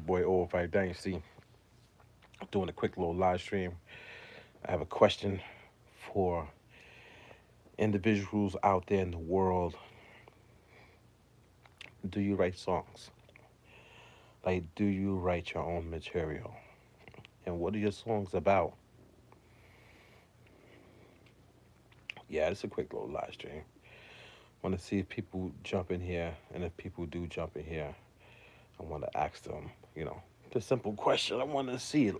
boy oO5 Dynasty doing a quick little live stream. I have a question for individuals out there in the world. Do you write songs? Like, do you write your own material? And what are your songs about? Yeah, it's a quick little live stream. Want to see if people jump in here, and if people do jump in here, I want to ask them, the simple question. I want to see,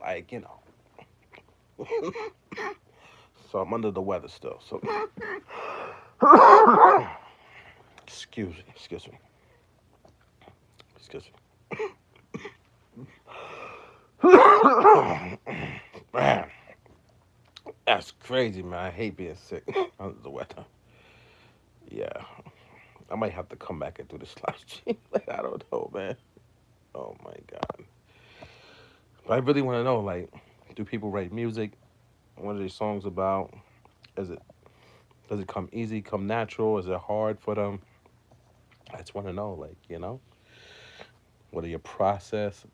so I'm under the weather still. So, excuse me, excuse me. Man, that's crazy, man. I hate being sick under the weather. Yeah, I might have to come back and do this live stream. Like, I don't know, man. Oh my god. But I really want to know, like, do people write music? What are their songs about? Is it Does it come easy, come natural? Is it hard for them? I just want to know, like, what are your process?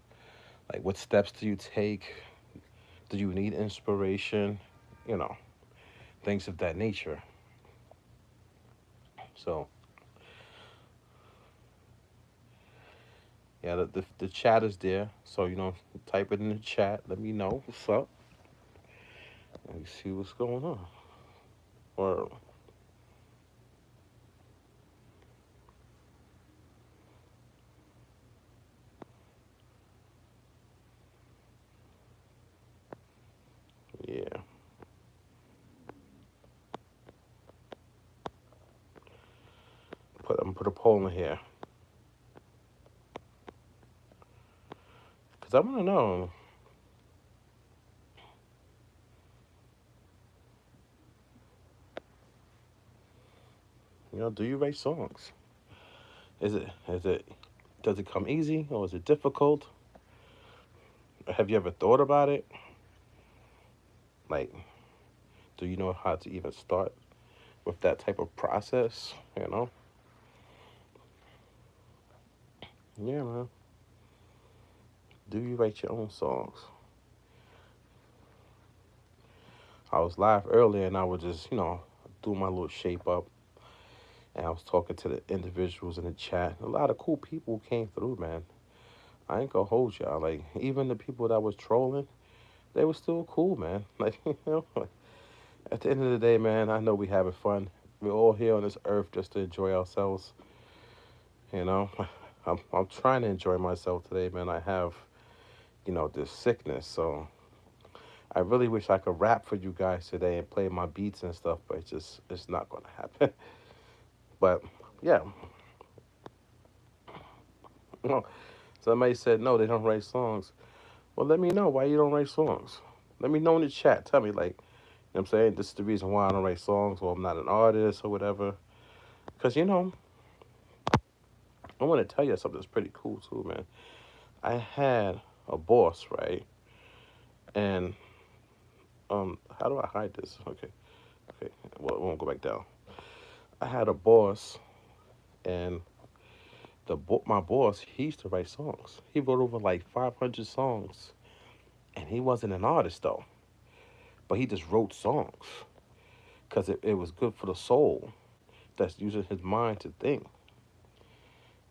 Like, what steps do you take? Do you need inspiration? You know, things of that nature. So, yeah, the chat is there. So, type it in the chat. Let me know what's up. Let me see what's going on. Or, yeah. I'm gonna put a poll in here. Because I want to know. Do you write songs? Does it come easy or is it difficult? Have you ever thought about it? Like, do you know how to even start with that type of process? Yeah, man. Do you write your own songs? I was live earlier and I was just, do my little shape up. And I was talking to the individuals in the chat. A lot of cool people came through, man. I ain't gonna hold y'all. Like, even the people that was trolling, they were still cool, man. Like, at the end of the day, man, I know we having fun. We're all here on this earth just to enjoy ourselves. You know, I'm trying to enjoy myself today, man. I have, this sickness, so I really wish I could rap for you guys today and play my beats and stuff, but it's not gonna happen. But yeah, well, somebody said no, they don't write songs. Well, let me know why you don't write songs. Let me know in the chat. Tell me, like, I'm saying this is the reason why I don't write songs, or I'm not an artist or whatever. Because I want to tell you something that's pretty cool too, man. I had a boss, right? And how do I hide this? Okay. Well, it won't go back down. I had a boss, and my boss, he used to write songs. He wrote over like 500 songs, and he wasn't an artist though, but he just wrote songs because it was good for the soul that's using his mind to think.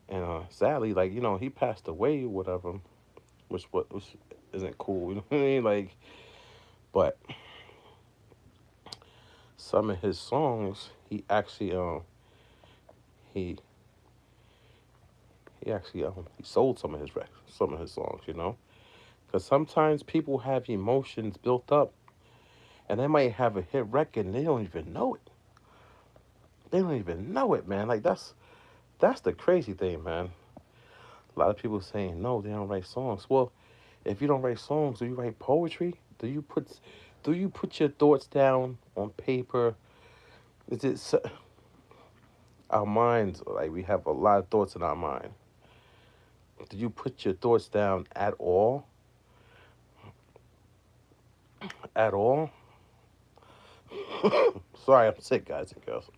And sadly, like, he passed away, whatever, which isn't cool. You know what I mean? Like, but some of his songs, he he sold some of his songs. Because sometimes people have emotions built up, and they might have a hit record, and they don't even know it. They don't even know it, man. Like, that's the crazy thing, man. A lot of people saying no, they don't write songs. Well, if you don't write songs, do you write poetry? Do you put your thoughts down on paper? Is it our minds, like, we have a lot of thoughts in our mind? Do you put your thoughts down at all? At all? Sorry, I'm sick, guys and girls.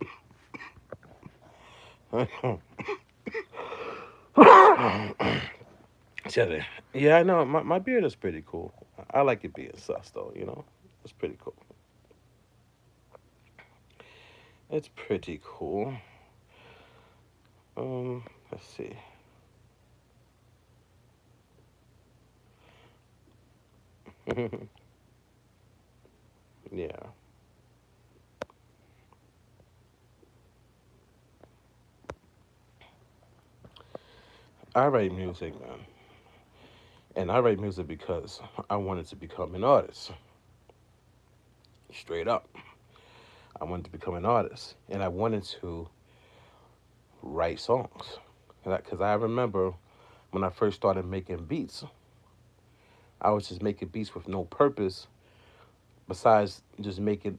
Cheddar. Yeah, I know. My beard is pretty cool. I like it being sus though. It's pretty cool. It's pretty cool. Let's see. Yeah, I write music, man, and I write music because I wanted to become an artist. Straight up, I wanted to become an artist, and I wanted to write songs. Because I remember when I first started making beats, I was just making beats with no purpose besides just making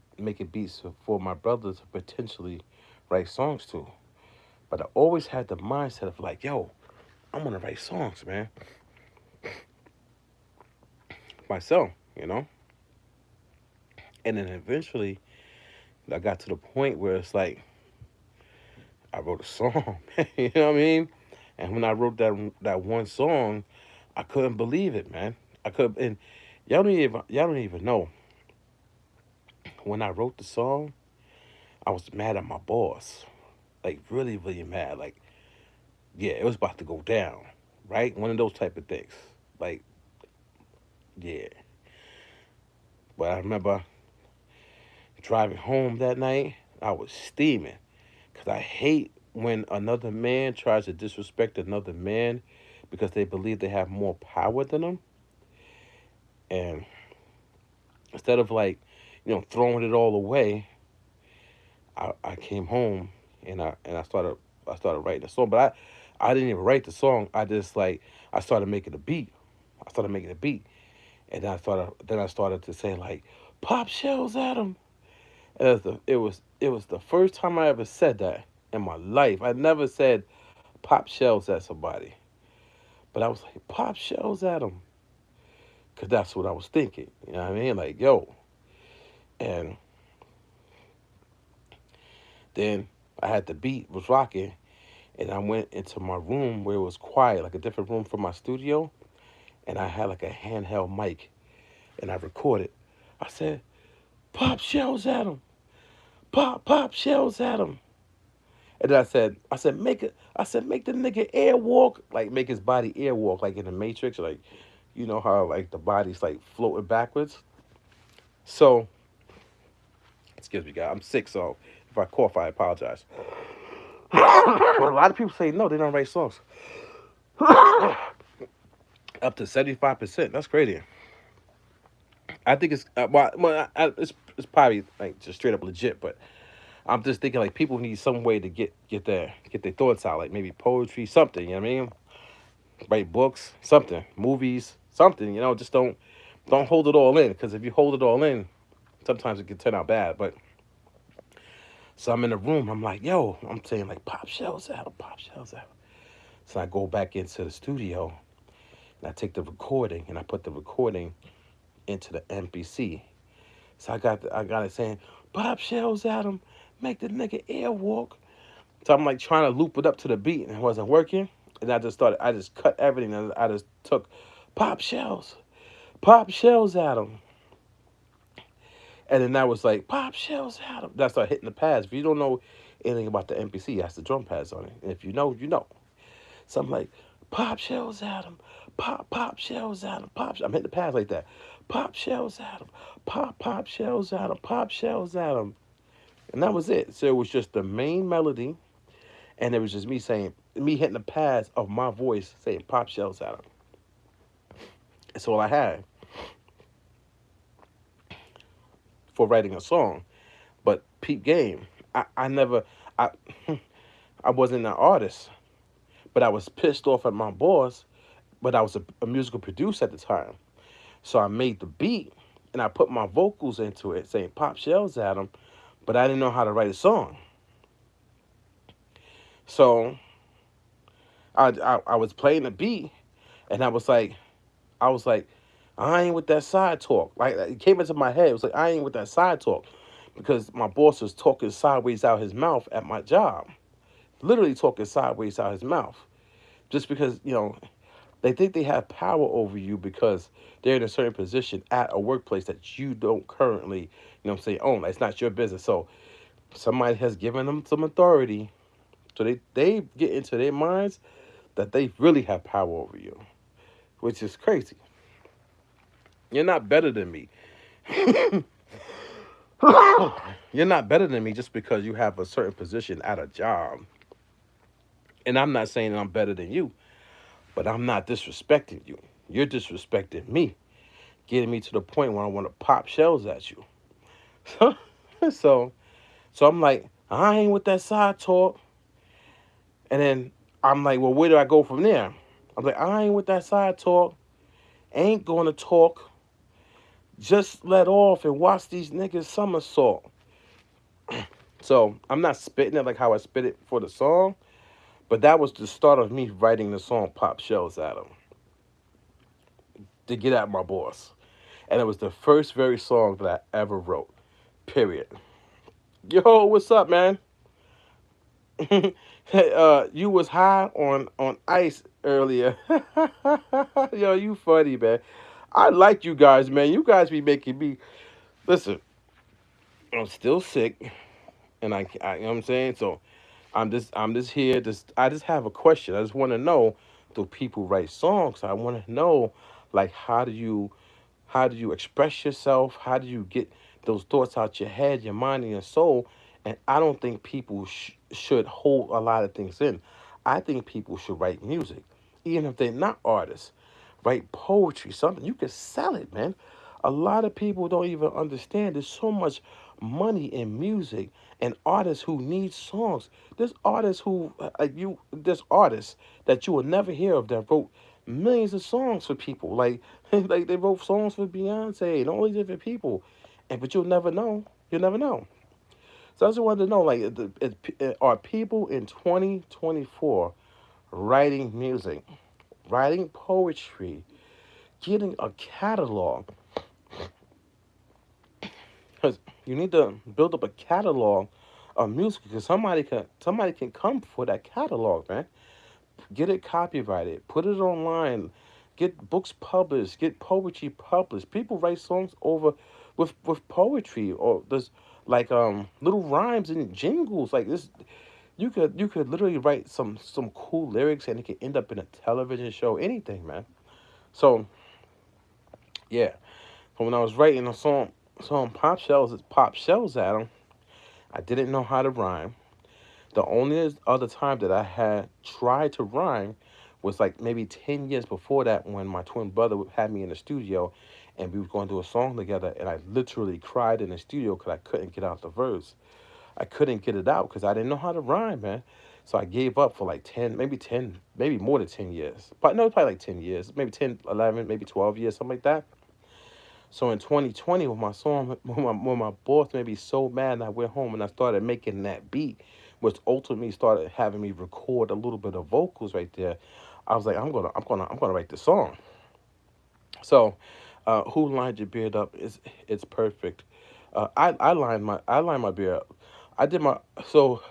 beats for my brother to potentially write songs to. But I always had the mindset of like, yo, I'm gonna write songs, man, myself, you know. And then eventually, I got to the point where it's like I wrote a song, you know what I mean? And when I wrote that one song, I couldn't believe it, man. I could, and y'all don't even know. When I wrote the song, I was mad at my boss, like really, really mad. Like, yeah, it was about to go down, right? One of those type of things. Like, yeah. But I remember driving home that night, I was steaming because I hate when another man tries to disrespect another man because they believe they have more power than them. And instead of like, throwing it all away, I came home and I started writing a song. But I didn't even write the song. I started making a beat. I started making a beat, and then I started to say like, "Pop shells at him." And it was the first time I ever said that in my life. I never said pop shells at somebody, but I was like, "Pop shells at him," because that's what I was thinking. You know what I mean? Like, yo, and then I had the beat was rocking, and I went into my room where it was quiet, like a different room from my studio, and I had like a handheld mic, and I recorded. I said, "Pop shells at him, pop shells at him," and then I said, make the nigga airwalk, like make his body airwalk, like in the Matrix, like you know how like the body's like floating backwards. So, excuse me, guys, I'm sick, so if I cough, I apologize. But a lot of people say no, they don't write songs. Up to 75%. That's crazy. I think it's it's probably like just straight up legit, but I'm just thinking like people need some way to get their thoughts out, like maybe poetry, something. You know what I mean? Write books, something, movies, something. Just don't hold it all in, because if you hold it all in, sometimes it can turn out bad. But so I'm in the room, I'm like, yo, I'm saying like pop shells out, pop shells out. So I go back into the studio and I take the recording and I put the recording into the MPC. So I got it saying, "Pop shells at him, make the nigga airwalk." So I'm like trying to loop it up to the beat and it wasn't working. And I just cut everything and I just took pop shells at him. And then that was like, "Pop shells at him." That started hitting the pads. If you don't know anything about the MPC, it has the drum pads on it. And if you know, you know. So I'm like, "Pop shells at him, pop shells at him, pop." I'm hitting the pads like that. "Pop shells at him, pop shells at him, pop shells at him." And that was it. So it was just the main melody, and it was just me hitting the pads of my voice saying "pop shells at him." That's all I had for writing a song. But peep game, I never, I, I wasn't an artist, but I was pissed off at my boss. But I was a musical producer at the time, so I made the beat and I put my vocals into it, saying "pop shells at him," but I didn't know how to write a song. So I was playing the beat, and I was like, I ain't with that side talk. Like it came into my head. It was like I ain't with that side talk, because my boss was talking sideways out his mouth at my job, literally talking sideways out his mouth, just because They think they have power over you because they're in a certain position at a workplace that you don't currently, what I'm saying, own. It's not your business. So somebody has given them some authority. So they get into their minds that they really have power over you, which is crazy. You're not better than me. You're not better than me just because you have a certain position at a job. And I'm not saying I'm better than you, but I'm not disrespecting you. You're disrespecting me, getting me to the point where I want to pop shells at you. so, so I'm like, I ain't with that side talk. And then I'm like, well, where do I go from there? I'm like, I ain't with that side talk. Ain't going to talk. Just let off and watch these niggas somersault. So I'm not spitting it like how I spit it for the song, but that was the start of me writing the song Pop Shells at him to get at my boss. And it was the first very song that I ever wrote. Period. Yo, what's up, man? You was high on ice earlier. Yo, you funny, man. I like you guys, man. You guys be making me listen. I'm still sick, and you know what I'm saying. So I'm just here. I just have a question. I just want to know: do people write songs? I want to know, like, how do you express yourself? How do you get those thoughts out your head, your mind, and your soul? And I don't think people should hold a lot of things in. I think people should write music, even if they're not artists. Write poetry, something you can sell it, man. A lot of people don't even understand. There's so much money in music and artists who need songs. There's artists who there's artists that you will never hear of that wrote millions of songs for people. Like like they wrote songs for Beyonce and all these different people, and but you'll never know. You'll never know. So I just wanted to know, like, are people in 2024 writing music, writing poetry, getting a catalog? Because you need to build up a catalog of music because somebody can come for that catalog, man. Get it copyrighted, put it online, get books published, get poetry published. People write songs over with poetry or there's like little rhymes and jingles like this. You could literally write some cool lyrics and it could end up in a television show, anything, man. So yeah. So when I was writing a song Pop Shells at 'em, I didn't know how to rhyme. The only other time that I had tried to rhyme was like maybe 10 years before that when my twin brother had me in the studio and we was going to do a song together and I literally cried in the studio because I couldn't get out the verse. I couldn't get it out because I didn't know how to rhyme, man. So I gave up for like 10, maybe more than 10 years. But no, probably like 10 years, maybe 10, 11, maybe 12 years, something like that. So in 2020, when my song, when my boss made me so mad, and I went home and I started making that beat, which ultimately started having me record a little bit of vocals right there. I was like, I'm gonna write this song. So, who lined your beard up? It's perfect. I lined my beard up. I did my so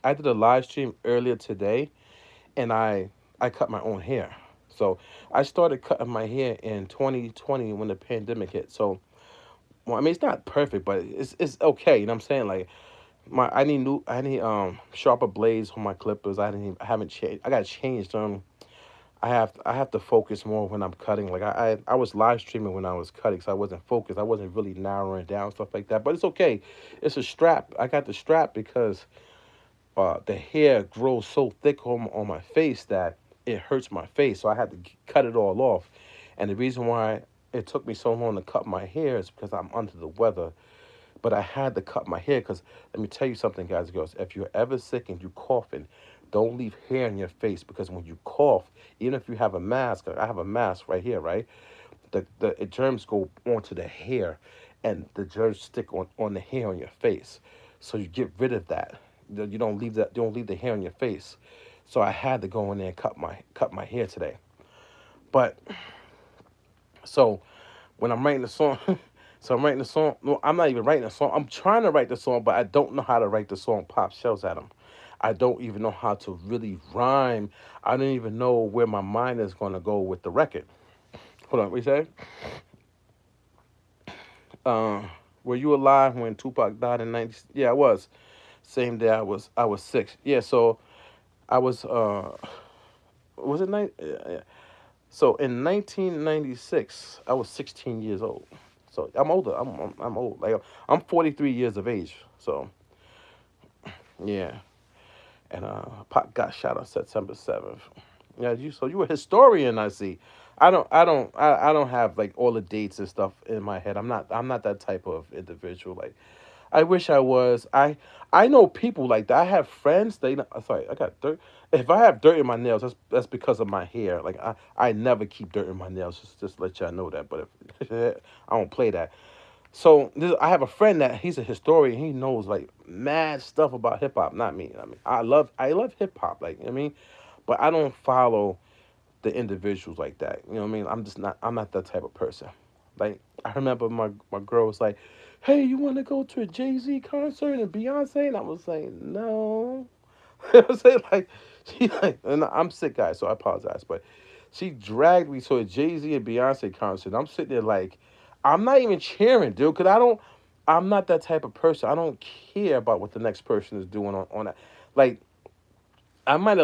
I did a live stream earlier today, and I cut my own hair. So I started cutting my hair in 2020 when the pandemic hit. So well, I mean, it's not perfect, but it's okay. You know what I'm saying? Like I need sharper blades on my clippers. I haven't changed. I got to change them. I have to focus more when I'm cutting. Like I was live streaming when I was cutting, so I wasn't focused. I wasn't really narrowing down stuff like that. But it's okay. It's a strap. I got the strap because the hair grows so thick on my face that it hurts my face. So I had to cut it all off. And the reason why it took me so long to cut my hair is because I'm under the weather. But I had to cut my hair because let me tell you something, guys and girls. If you're ever sick and you're coughing, don't leave hair in your face because when you cough, even if you have a mask, I have a mask right here, right? The germs go onto the hair, and the germs stick on the hair on your face. So you get rid of that. You don't leave that. You don't leave the hair on your face. So I had to go in there and cut my hair today. But so when I'm writing the song, so I'm writing the song. No, I'm not even writing a song. I'm trying to write the song, but I don't know how to write the song. Pop shells at them. I don't even know how to really rhyme. I don't even know where my mind is going to go with the record. Hold on, what you say? Uh, were you alive when Tupac died in 90? Yeah, I was. Same day I was 6. Yeah, so I was it nine? Yeah. So in 1996, I was 16 years old. So I'm older. I'm old. Like I'm 43 years of age. So yeah, and Pac got shot on September 7th. Yeah, you a historian, I see. I don't have like all the dates and stuff in my head. I'm not that type of individual. Like I wish I was. I know people like that. I have friends. Sorry, I got dirt. If I have dirt in my nails, that's because of my hair. Like I never keep dirt in my nails. Just to let y'all know that. But if I don't play that. So I have a friend that he's a historian. He knows like mad stuff about hip hop. Not me. I mean, I love hip hop. Like I mean, but I don't follow the individuals like that. You know what I mean? I'm not that type of person. Like I remember my girl was like, "Hey, you want to go to a Jay-Z concert and Beyonce?" And I was like, "No." I was saying like she like, and I'm sick guy, so I apologize, but she dragged me to a Jay-Z and Beyonce concert. I'm sitting there like, I'm not even cheering, dude, because I'm not that type of person. I don't care about what the next person is doing on that. Like I might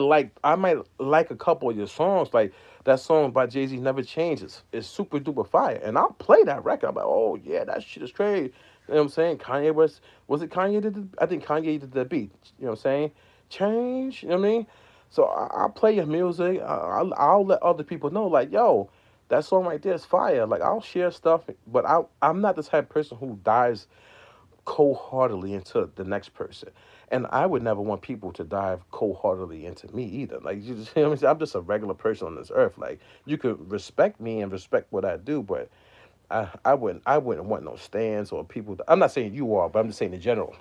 like a couple of your songs, like that song by Jay Z Never Changes. It's super duper fire, and I'll play that record. I'm like, oh yeah, that shit is crazy. You know what I'm saying? Kanye was it Kanye did I think Kanye did the beat. You know what I'm saying? Change. You know what I mean? So I'll play your music. I'll let other people know, like, yo, that song right there is fire. Like I'll share stuff, but I'm not the type of person who dives cold heartedly into the next person. And I would never want people to dive cold heartedly into me either. Like you just, you know what I'm saying? I'm just a regular person on this earth. Like you could respect me and respect what I do, but I wouldn't want no stands or people. I'm not saying you are, but I'm just saying in general.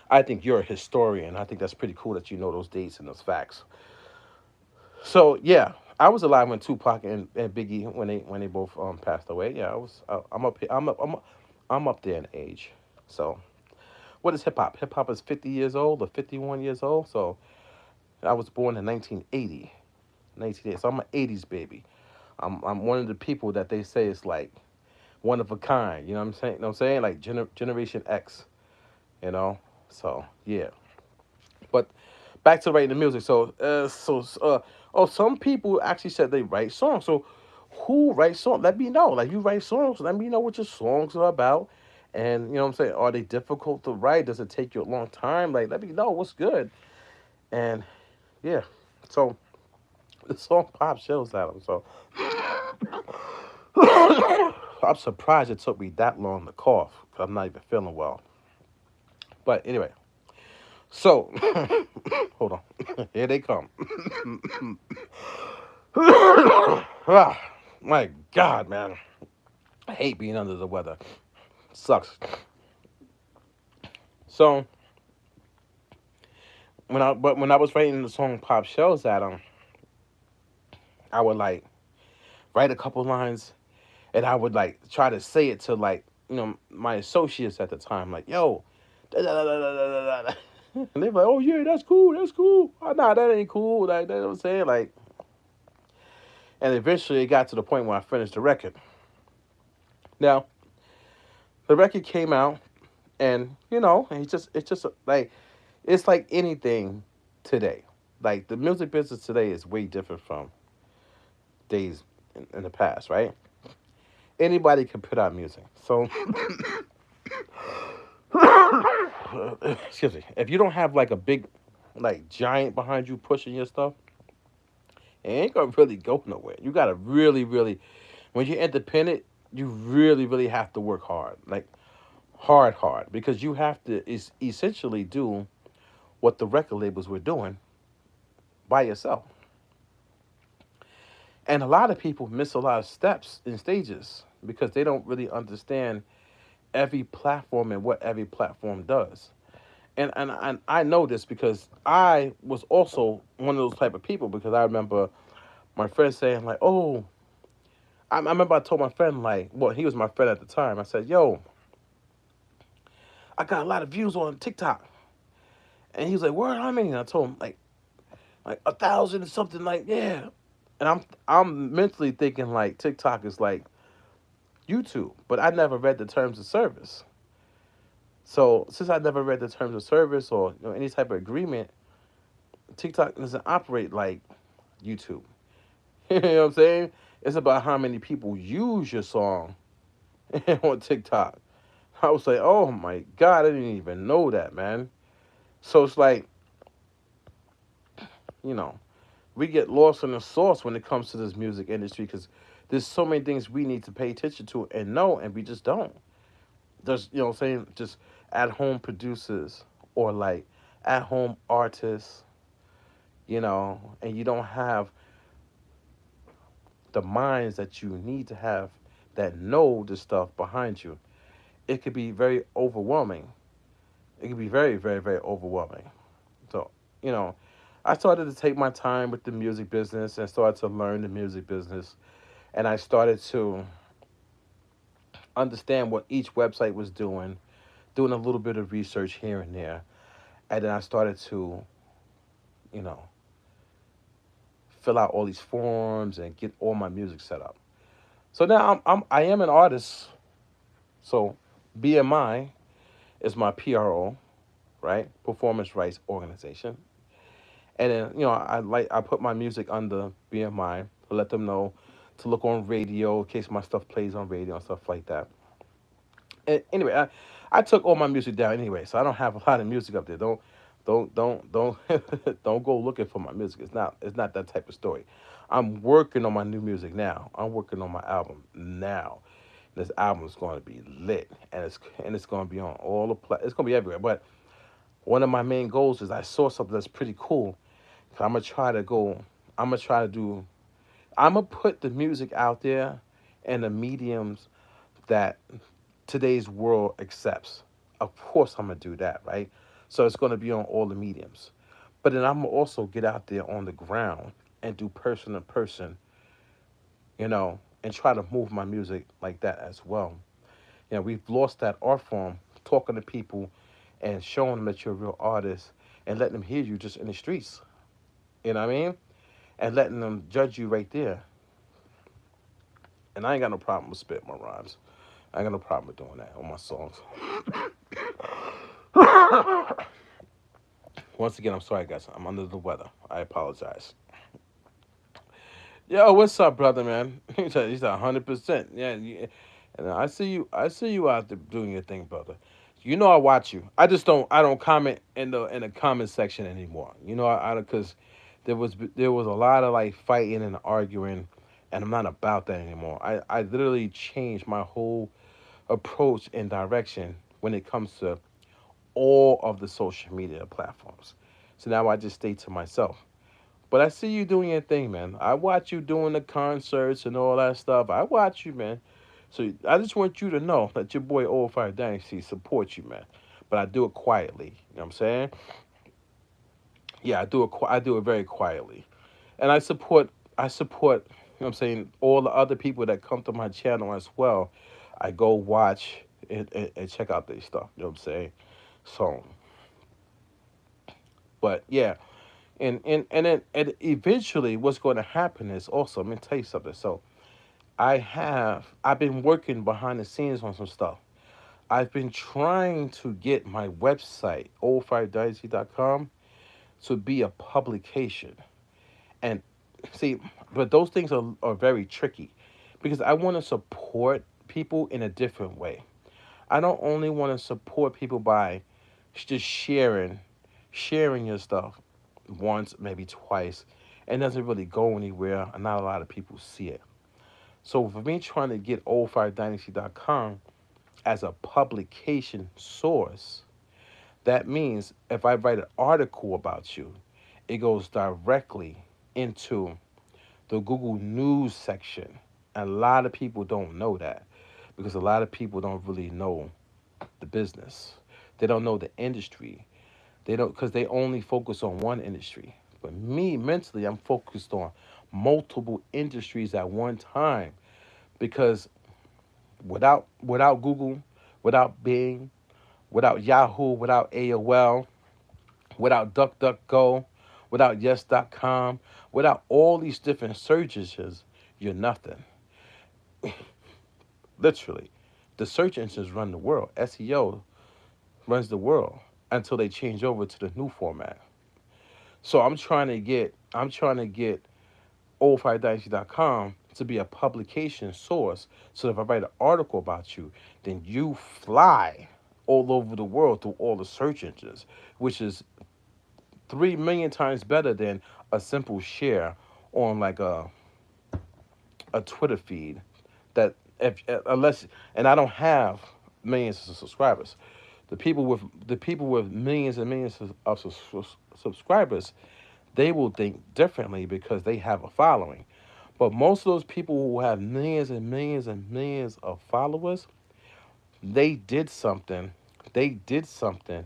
I think you're a historian. I think that's pretty cool that you know those dates and those facts. So yeah, I was alive when Tupac and Biggie when they both passed away. Yeah, I'm up here. I'm up there in age. So what is hip hop? Hip hop is 50 years old or 51 years old. So I was born in 1980. 1980. So I'm an 80s baby. I'm one of the people that they say is like one of a kind. You know what I'm saying? You know what I'm saying? Like Generation X. You know. So yeah. But back to writing the music. Oh, some people actually said they write songs. So who writes songs? Let me know. Like you write songs. Let me know what your songs are about. And you know what I'm saying? Are they difficult to write? Does it take you a long time? Like let me know what's good. And yeah. So the song Pop shows that. So I'm surprised it took me that long to cough. I'm not even feeling well. But anyway, so hold on. Here they come. Ah, my God, man. I hate being under the weather. Sucks. So when I was writing the song Pop Shells at him, I would like write a couple lines and I would like try to say it to like, my associates at the time, like, yo, da, da, da, da, da, da, da. And they were like, oh yeah, that's cool, that's cool. Oh, nah, that ain't cool. Like, you know what I'm saying? Like, and eventually it got to the point where I finished the record. Now, the record came out and it's just like it's like anything today. Like the music business today is way different from days in the past, right? Anybody can put out music. So, excuse me. If you don't have like a big, like giant behind you pushing your stuff, it ain't gonna really go nowhere. You gotta really, really, when you're independent, you really, really have to work hard, like hard, because you have to essentially do what the record labels were doing by yourself. And a lot of people miss a lot of steps and stages because they don't really understand every platform and what every platform does. And I know this because I was also one of those type of people because I remember my friend saying like, oh, I remember I told my friend like, well, he was my friend at the time. I said, yo, I got a lot of views on TikTok. And he was like, "Word, how many?" And I told him like 1,000 or something. Like, yeah. And I'm mentally thinking like TikTok is like YouTube, but I never read the terms of service. So since I never read the terms of service or any type of agreement, TikTok doesn't operate like YouTube. You know what I'm saying? It's about how many people use your song on TikTok. I was like, oh my God, I didn't even know that, man. So it's like, you know, we get lost in the sauce when it comes to this music industry because there's so many things we need to pay attention to and know, and we just don't. There's, what I'm saying, just at home producers or like at home artists, and you don't have the minds that you need to have that know the stuff behind you. It could be very overwhelming. It could be very, very, very overwhelming. So, you know, I started to take my time with the music business and started to learn the music business. And I started to understand what each website was doing a little bit of research here and there. And then I started to, you know, fill out all these forms and get all my music set up. So now I am an artist. So BMI is my PRO, right? Performance Rights Organization. And then, I put my music under BMI to let them know to look on radio in case my stuff plays on radio and stuff like that. And anyway, I took all my music down anyway, so I don't have a lot of music up there. Don't don't go looking for my music. It's not that type of story. I'm working on my new music now. I'm working on my album now. This album is going to be lit, and it's going to be on all the it's going to be everywhere. But one of my main goals is I saw something that's pretty cool. I'm gonna try to go. I'm gonna try to do. I'm gonna put the music out there in the mediums that today's world accepts. Of course, I'm gonna do that, right? So it's gonna be on all the mediums. But then I'm gonna also get out there on the ground and do person to person, and try to move my music like that as well. We've lost that art form, talking to people and showing them that you're a real artist and letting them hear you just in the streets. You know what I mean? And letting them judge you right there. And I ain't got no problem with spitting my rhymes. I ain't got no problem with doing that on my songs. Once again, I'm sorry, guys. I'm under the weather. I apologize. Yo, what's up, brother, man? He's 100%. Yeah, and I see you. I see you out there doing your thing, brother. You know I watch you. I just don't. I don't comment in the comment section anymore. I because there was a lot of like fighting and arguing, and I'm not about that anymore. I literally changed my whole approach and direction when it comes to all of the social media platforms. So now I just stay to myself. But I see you doing your thing, man. I watch you doing the concerts and all that stuff. I watch you, man. So I just want you to know that your boy oO5 Dynasty supports you, man. But I do it quietly. You know what I'm saying? Yeah, I do it. I do it very quietly, and I support. What I'm saying, all the other people that come to my channel as well. I go watch and check out their stuff. You know what I'm saying? So, but yeah, and then eventually, what's going to happen is also. Let me tell you something. So I've been working behind the scenes on some stuff. I've been trying to get my website oO5dynasty.com to be a publication. And see, but those things are very tricky because I want to support people in a different way. I don't only want to support people by just sharing your stuff once, maybe twice, and doesn't really go anywhere, and not a lot of people see it. So for me trying to get oO5dynasty.com as a publication source, that means if I write an article about you, it goes directly into the Google News section. And a lot of people don't know that because a lot of people don't really know the business. They don't know the industry. They don't because they only focus on one industry. But me mentally, I'm focused on multiple industries at one time because without Google, without Bing, without Yahoo, without AOL, without DuckDuckGo, without Yes.com, without all these different search engines, you're nothing. Literally. The search engines run the world. SEO runs the world until they change over to the new format. So I'm trying to get oO5Dynasty.com to be a publication source. So if I write an article about you, then you fly all over the world through all the search engines, which is 3 million times better than a simple share on like a Twitter feed. That if unless and I don't have millions of subscribers. The people with millions and millions of subscribers, they will think differently because they have a following. But most of those people who have millions and millions and millions of followers, they did something. They did something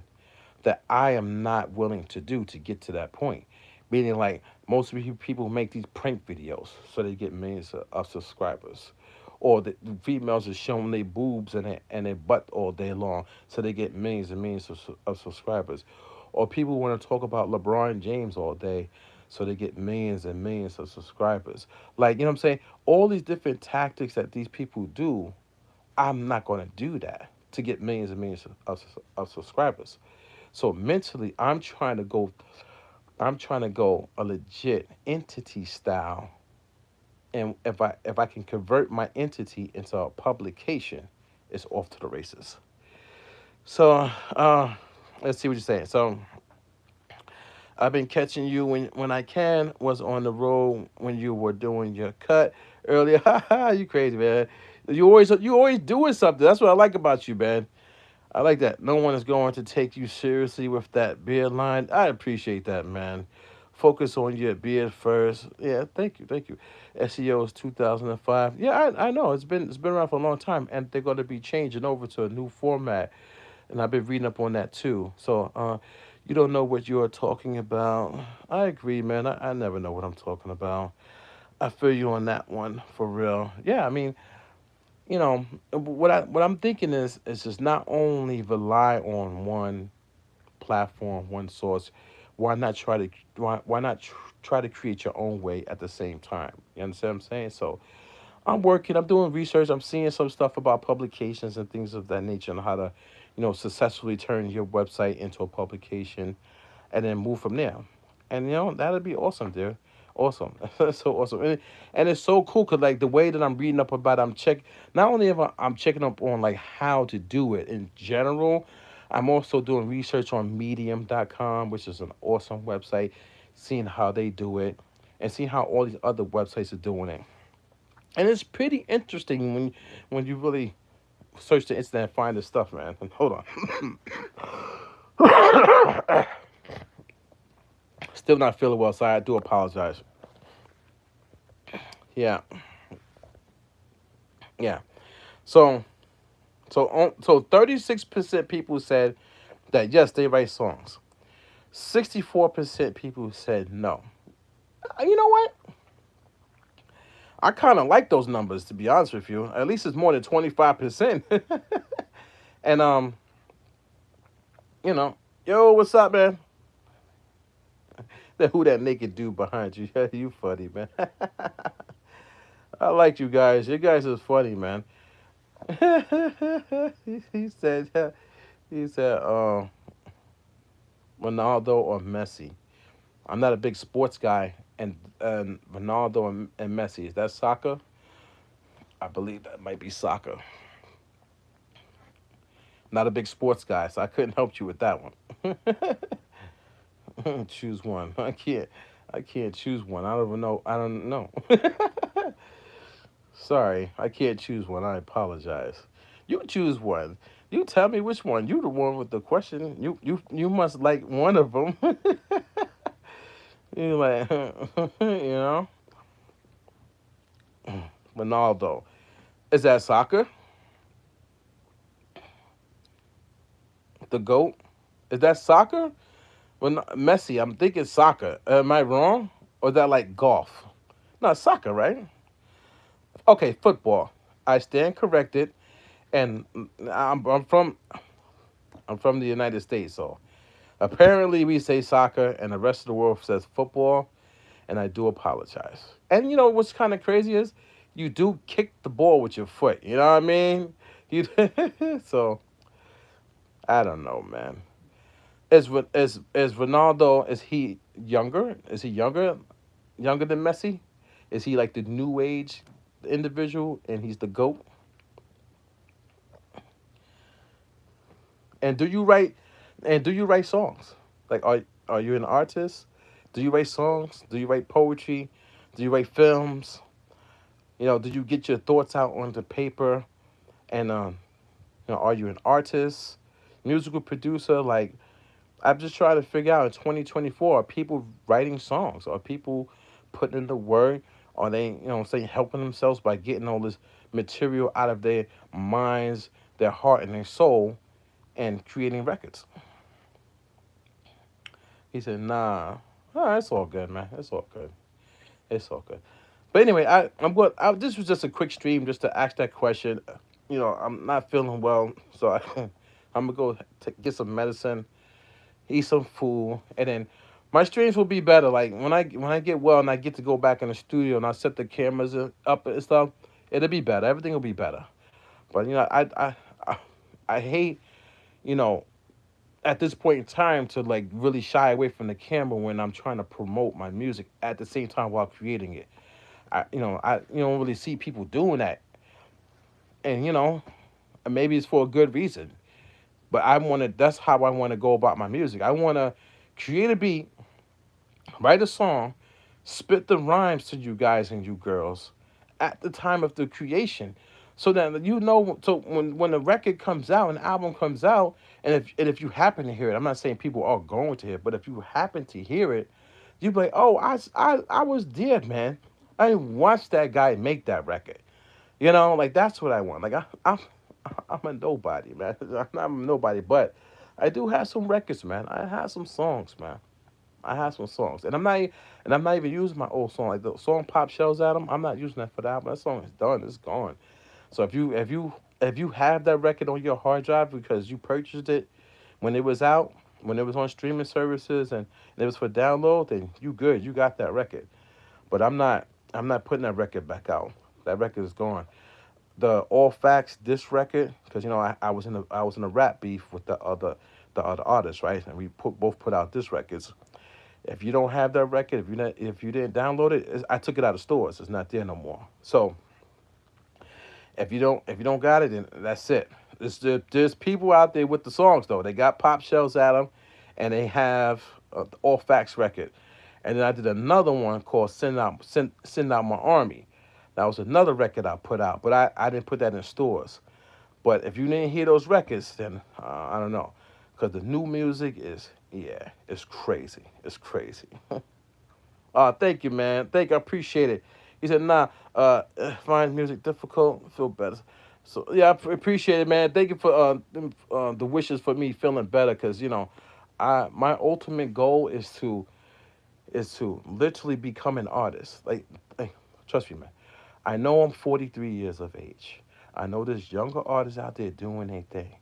that I am not willing to do to get to that point. Meaning, like, most of you people make these prank videos so they get millions of subscribers. Or the females are showing their boobs and their butt all day long so they get millions and millions of subscribers. Or people want to talk about LeBron James all day so they get millions and millions of subscribers. Like, you know what I'm saying? All these different tactics that these people do, I'm not going to do that to get millions and millions of subscribers. So mentally, I'm trying to go a legit entity style, and if I can convert my entity into a publication, it's off to the races. So let's see what you're saying. So I've been catching you when I can. Was on the road when you were doing your cut earlier. You crazy, man. You always doing something. That's what I like about you, man. I like that. No one is going to take you seriously with that beard line. I appreciate that, man. Focus on your beard first. Yeah, thank you, thank you. SEO is 2005. Yeah, I know. It's been around for a long time, and they're going to be changing over to a new format. And I've been reading up on that too. So, you don't know what you're talking about. I agree, man. I never know what I'm talking about. I feel you on that one for real. Yeah, I mean, what I'm thinking is just not only rely on one platform, one source. Why not try to create your own way at the same time? You understand what I'm saying? So I'm working. I'm doing research. I'm seeing some stuff about publications and things of that nature and how to, successfully turn your website into a publication, and then move from there. And that'd be awesome, dude. Awesome. That's so awesome. And it's so cool because like the way that I'm reading up about it, not only if I'm checking up on like how to do it in general, I'm also doing research on medium.com, which is an awesome website, seeing how they do it and seeing how all these other websites are doing it. And it's pretty interesting when you really search the internet and find this stuff, man. And hold on. Still not feeling well, so I do apologize. Yeah, yeah. So so 36% people said that yes, they write songs. 64% people said no. You know what? I kind of like those numbers to be honest with you. At least it's more than 25%. And yo, what's up, man? Who that naked dude behind you? You funny, man. I like you guys. You guys is funny, man. he said, he said, Ronaldo or Messi. I'm not a big sports guy, and Ronaldo and Messi, is that soccer? I believe that might be soccer. Not a big sports guy, so I couldn't help you with that one. Choose one. I can't. I can't choose one. I don't even know. I don't know. Sorry, I can't choose one. I apologize. You choose one. You tell me which one. You the one with the question. You must like one of them. You like, Ronaldo. Is that soccer? The goat? Is that soccer? When Messi, I'm thinking soccer. Am I wrong? Or is that like golf? No, soccer, right? Okay, football. I stand corrected, and I'm from the United States, so Apparently, we say soccer, and the rest of the world says football, and I do apologize. And you know what's kind of crazy is you do kick the ball with your foot. You know what I mean? You so I don't know, man. Is Ronaldo? Is he younger? Is he younger than Messi? Is he like the new age individual, and he's the goat? And do you write? And do you write songs? Like, are you an artist? Do you write songs? Do you write poetry? Do you write films? You know, do you get your thoughts out onto paper? And you know, are you an artist, musical producer? Like, I'm just trying to figure out in 2024, are people writing songs? Are people putting in the work? Are they, you know, saying helping themselves by getting all this material out of their minds, their heart, and their soul, and creating records? He said, "Nah, it's all good, man. It's all good. It's all good." But anyway, I'm going. This was just a quick stream just to ask that question. You know, I'm not feeling well, so I'm gonna go get some medicine, eat some food, and then my streams will be better. Like when I get well and I get to go back in the studio and I set the cameras up and stuff, it'll be better. Everything will be better. But you know, I, I hate, you know, at this point in time to like really shy away from the camera when I'm trying to promote my music at the same time while creating it. I don't really see people doing that, and you know, maybe it's for a good reason. But I want to. That's how I want to go about my music. I want to create a beat, write a song, spit the rhymes to you guys and you girls at the time of the creation. So that you know, so when a record comes out, an album comes out, and if you happen to hear it, I'm not saying people are going to hear it, but if you happen to hear it, you be like, oh, I was dead, man. I watched that guy make that record. You know, like that's what I want. Like I'm a nobody, man. I'm not a nobody, but I do have some records, man. I have some songs, man. I have some songs, and I'm not even using my old song. Like the song "Pop Shells at 'em," I'm not using that for the album. That song is done. It's gone. So if you have that record on your hard drive because you purchased it when it was out, when it was on streaming services, and it was for download, then you good. You got that record. But I'm not putting that record back out. That record is gone. The All Facts this record, because you know I was in a rap beef with the other artists, right? And we both put out this records. If you don't have that record, if you didn't download it, I took it out of stores. It's not there no more. So if you don't got it, then that's it. There's people out there with the songs though. They got pop shells at them, and they have the All Facts record. And then I did another one called Send Out My Army. That was another record I put out, but I didn't put that in stores. But if you didn't hear those records, then I don't know, because the new music is, yeah, it's crazy. It's crazy. Thank you, man. Thank you. I appreciate it. He said, nah, find music difficult, feel better. So yeah, appreciate it, man. Thank you for the wishes for me feeling better, because you know, I my ultimate goal is to literally become an artist. Like, trust me, man. I know I'm 43 years of age. I know there's younger artists out there doing their thing,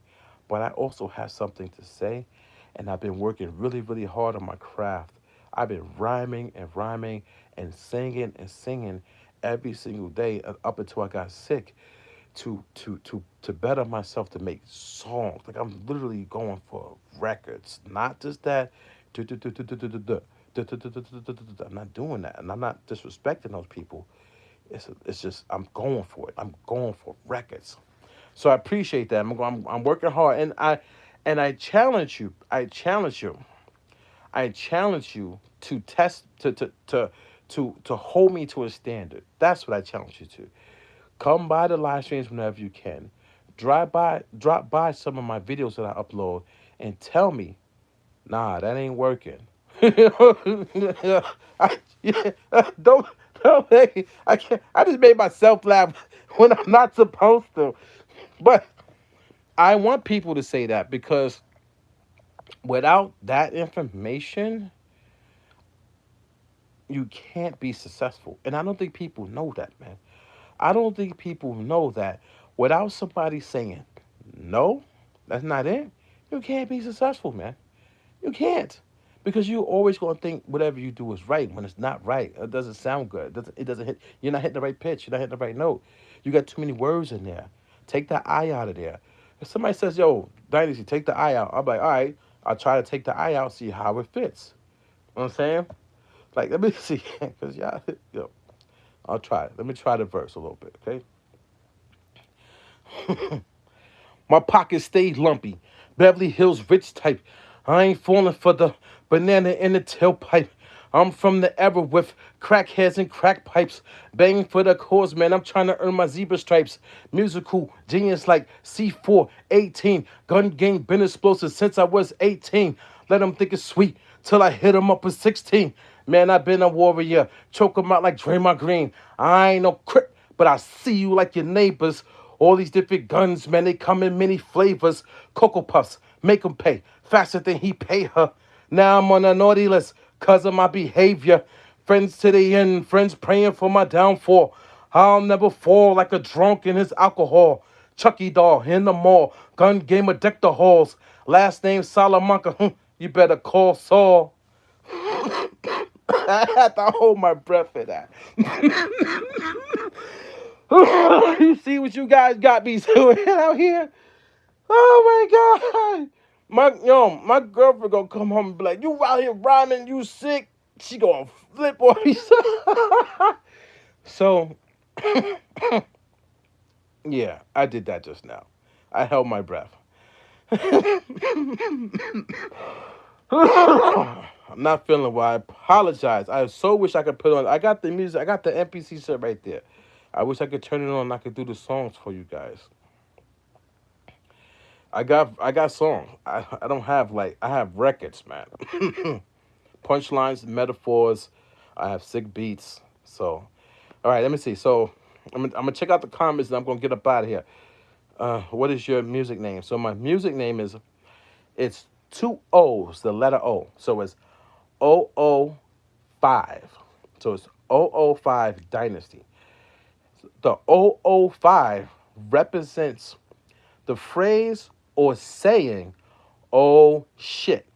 but I also have something to say, and I've been working really, really hard on my craft. I've been rhyming and singing every single day up until I got sick to better myself to make songs. Like I'm literally going for records, not just that. I'm not doing that, and I'm not disrespecting those people. It's just I'm going for it. I'm going for records. So I appreciate that. I'm working hard, and I challenge you. I challenge you to test to hold me to a standard. That's what I challenge you to. Come by the live streams whenever you can. Drop by some of my videos that I upload and tell me, nah, that ain't working. Yeah, don't make, I can't. I just made myself laugh when I'm not supposed to. But I want people to say that because without that information, you can't be successful. And I don't think people know that, man. I don't think people know that without somebody saying, no, that's not it, you can't be successful, man. You can't. Because you always gonna think whatever you do is right when it's not right. It doesn't sound good. It doesn't hit, you're not hitting the right pitch, you're not hitting the right note. You got too many words in there. Take the I out of there. If somebody says, yo, Dynasty, take the I out, I'm like, all right, I'll try to take the I out, see how it fits. You know what I'm saying? Like, let me see, because y'all, yo, I'll try it. Let me try the verse a little bit, okay? My pockets stay lumpy. Beverly Hills rich type. I ain't falling for the banana in the tailpipe. I'm from the era with crackheads and crack pipes. Banging for the cause, man. I'm trying to earn my zebra stripes. Musical genius like C4, 18. Gun game been explosive since I was 18. Let them think it's sweet till I hit them up with 16. Man, I been a warrior. Choke 'em out like Draymond Green. I ain't no crip, but I see you like your neighbors. All these different guns, man, they come in many flavors. Cocoa Puffs, make 'em pay faster than he pay her. Now I'm on a naughty list because of my behavior. Friends to the end, friends praying for my downfall. I'll never fall like a drunk in his alcohol. Chucky doll in the mall, gun game of deck the halls. Last name Salamanca, you better call Saul. I had to hold my breath for that. You see what you guys got me doing out here? Oh my god. My girlfriend gonna come home and be like, you out here rhyming, you sick. She gonna flip on me. So yeah, I did that just now. I held my breath. I'm not feeling well. I apologize. I so wish I could put on. I got the music. I got the NPC set right there. I wish I could turn it on and I could do the songs for you guys. I got songs. I don't have like I have records, man. Punchlines, metaphors. I have sick beats. So, all right, let me see. So, I'm gonna check out the comments and I'm gonna get up out of here. What is your music name? So my music name is it's two O's, the letter O. So it's oO5. So it's oO5 Dynasty. The oO5 represents the phrase or saying, oh shit.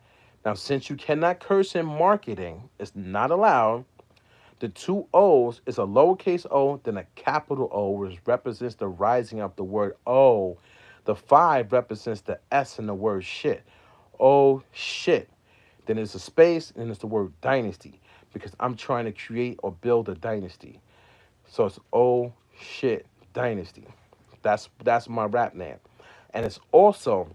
Now, since you cannot curse in marketing, it's not allowed. The two O's is a lowercase o, then a capital O, which represents the rising of the word O. The 5 represents the S in the word shit. Oh shit. Then there's a space, and it's the word dynasty, because I'm trying to create or build a dynasty. So it's oh shit dynasty. That's my rap name. And it's also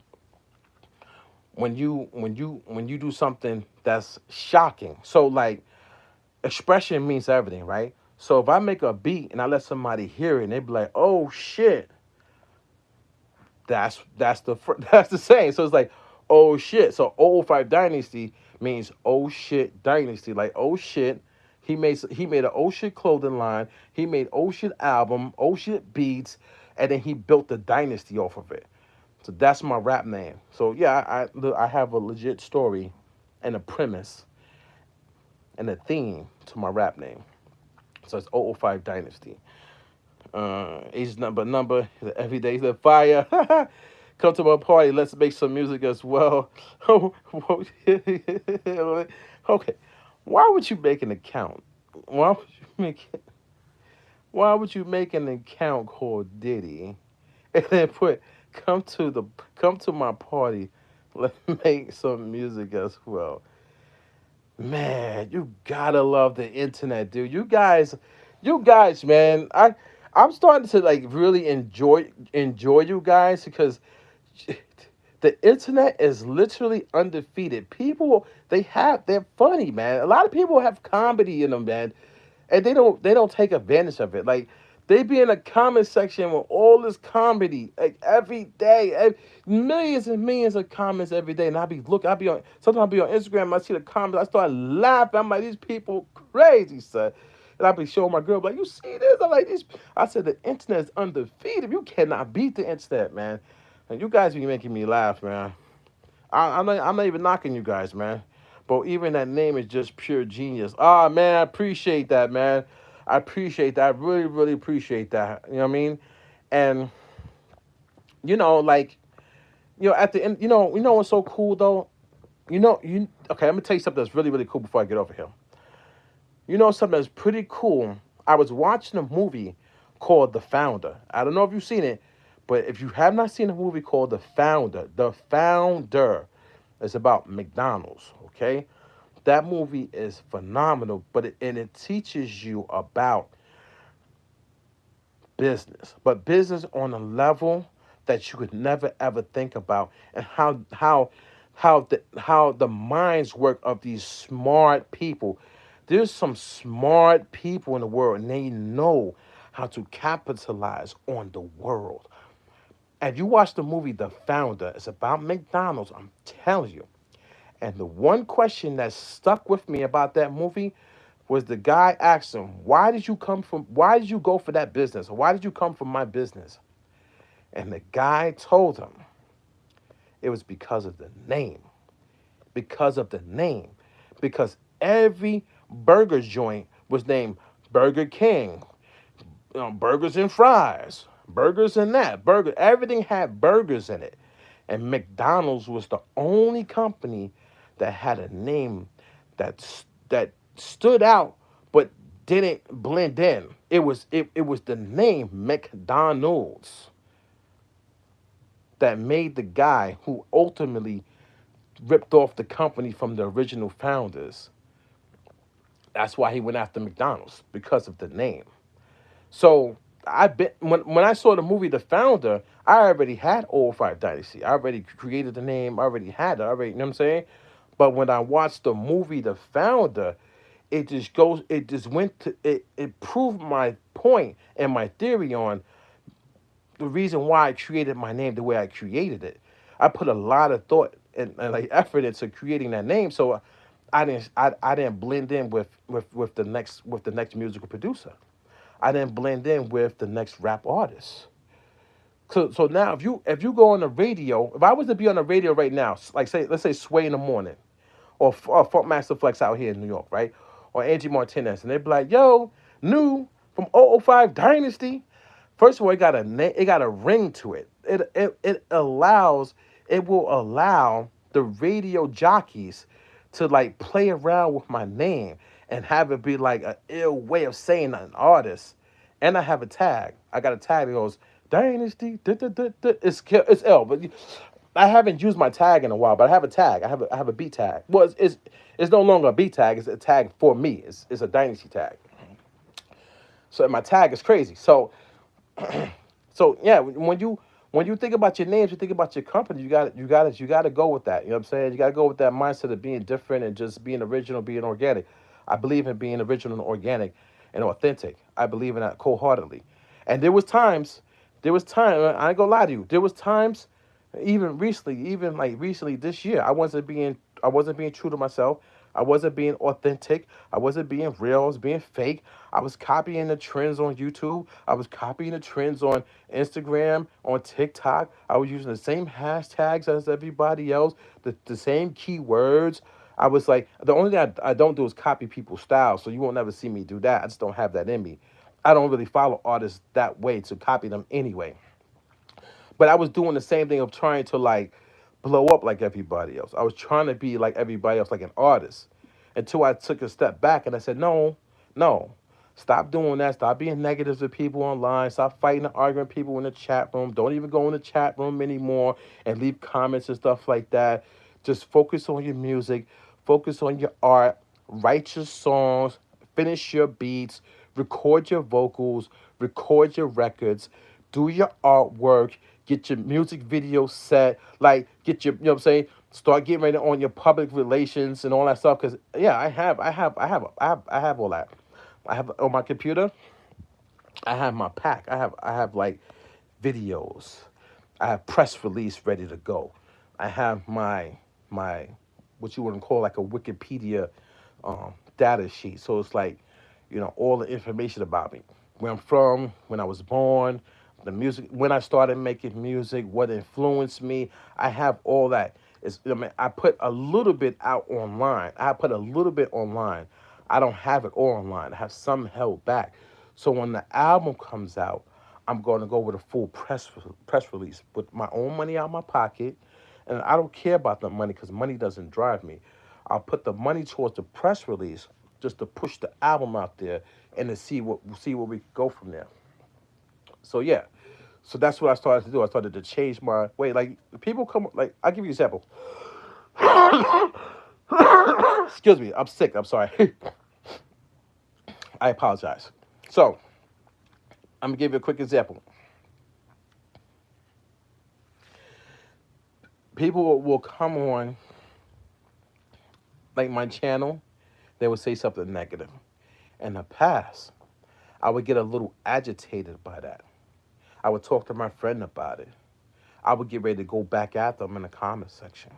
when you do something that's shocking. So like expression means everything, right? So if I make a beat and I let somebody hear it and they be like, "Oh shit," that's the saying. So it's like, "Oh shit." So oO5 Dynasty means "Oh shit Dynasty." Like, "Oh shit." He made an "Oh shit" clothing line. He made "Oh shit" album, "Oh shit" beats, and then he built the dynasty off of it. So that's my rap name. So yeah, I have a legit story and a premise and a theme to my rap name. So it's oO5 Dynasty. Age number, every day's a fire. Come to my party, let's make some music as well. Okay. Why would you make an account? Why would you make why would you make an account called Diddy and then put come to the come to my party, let's make some music as well? Man, you gotta love the internet, dude. You guys, man. I'm starting to like really enjoy you guys because the internet is literally undefeated. People they're funny, man. A lot of people have comedy in them, man, and they don't take advantage of it. Like they be in a comment section with all this comedy like every day, millions and millions of comments every day. And I be on sometimes I be on Instagram. I see the comments, I start laughing. I'm like, these people crazy, son. And I be showing my girl like, you see this? I'm like, these. I said the internet is undefeated. You cannot beat the internet, man. And you guys be making me laugh, man. I'm not even knocking you guys, man. But even that name is just pure genius. Ah, man, I appreciate that, man. I appreciate that. I really, really appreciate that. You know what I mean? And like, at the end, you know what's so cool though? you okay, let me tell you something that's really, really cool before I get over here. Something that's pretty cool. I was watching a movie called The Founder. I don't know if you've seen it, but if you have not seen a movie called The Founder is about McDonald's, okay? That movie is phenomenal, and it teaches you about business, but business on a level that you could never ever think about, and how the minds work of these smart people. There's some smart people in the world, and they know how to capitalize on the world. And you watch the movie The Founder, it's about McDonald's. I'm telling you. And the one question that stuck with me about that movie was the guy asked him, why did you go for that business? Or why did you come from my business? And the guy told him it was because of the name. Because of the name. Because every burger joint was named Burger King, burgers and fries, burgers and that, burger. Everything had burgers in it. And McDonald's was the only company that had a name that stood out but didn't blend in. It was the name McDonald's that made the guy who ultimately ripped off the company from the original founders. That's why he went after McDonald's, because of the name. So when I saw the movie The Founder, I already had oO5 Dynasty. I already created the name. I already had it. I already, you know what I'm saying? But when I watched the movie The Founder, it just went to it proved my point and my theory on the reason why I created my name the way I created it. I put a lot of thought and like effort into creating that name, so I didn't blend in with the next musical producer. I didn't blend in with the next rap artist. So now if you go on the radio, if I was to be on the radio right now, like say let's say Sway in the morning, or Funk Master Flex out here in New York, right, or Angie Martinez, and they'd be like, "Yo, new from oO5 Dynasty." First of all, it got a ring to it. It will allow the radio jockeys to like play around with my name and have it be like an ill way of saying an artist. And I have a tag. I got a tag that goes Dynasty. It's L, but I haven't used my tag in a while. But I have a tag. I have a B tag. Well, it's no longer a B tag. It's a tag for me. It's a Dynasty tag. So my tag is crazy. So yeah, when you think about your names, you think about your company. You got to go with that. You know what I'm saying? You got to go with that mindset of being different and just being original, being organic. I believe in being original and organic and authentic. I believe in that wholeheartedly. And there was time. I ain't gonna lie to you. There was times, even like recently this year, I wasn't being true to myself. I wasn't being authentic. I wasn't being real. I was being fake. I was copying the trends on YouTube. I was copying the trends on Instagram, on TikTok. I was using the same hashtags as everybody else, the same keywords. I was like, the only thing I don't do is copy people's styles, so you won't never see me do that. I just don't have that in me. I don't really follow artists that way to copy them anyway. But I was doing the same thing of trying to like blow up like everybody else. I was trying to be like everybody else, like an artist, until I took a step back and I said, no, no, stop doing that. Stop being negative to people online. Stop fighting and arguing with people in the chat room. Don't even go in the chat room anymore and leave comments and stuff like that. Just focus on your music, focus on your art, write your songs, finish your beats, record your vocals, record your records, do your artwork, get your music video set, like get your, you know what I'm saying, start getting ready on your public relations and all that stuff. Cause yeah, I have all that. I have on my computer. I have my pack. I have like videos. I have press release ready to go. I have my what you wouldn't call like a Wikipedia data sheet. So it's like, all the information about me, where I'm from, when I was born, the music, when I started making music, what influenced me. I have all that. I mean, I put a little bit out online. I put a little bit online. I don't have it all online. I have some held back. So when the album comes out, I'm going to go with a full press release with my own money out of my pocket, And I don't care about the money because money doesn't drive me. I'll put the money towards the press release just to push the album out there and to see where we go from there. So yeah, so that's what I started to do. I started to change my way. Like people come, like I'll give you an example. Excuse me, I'm sick. I'm sorry. I apologize. So I'm gonna give you a quick example. People will come on like my channel. They would say something negative. In the past, I would get a little agitated by that. I would talk to my friend about it. I would get ready to go back at them in the comment section.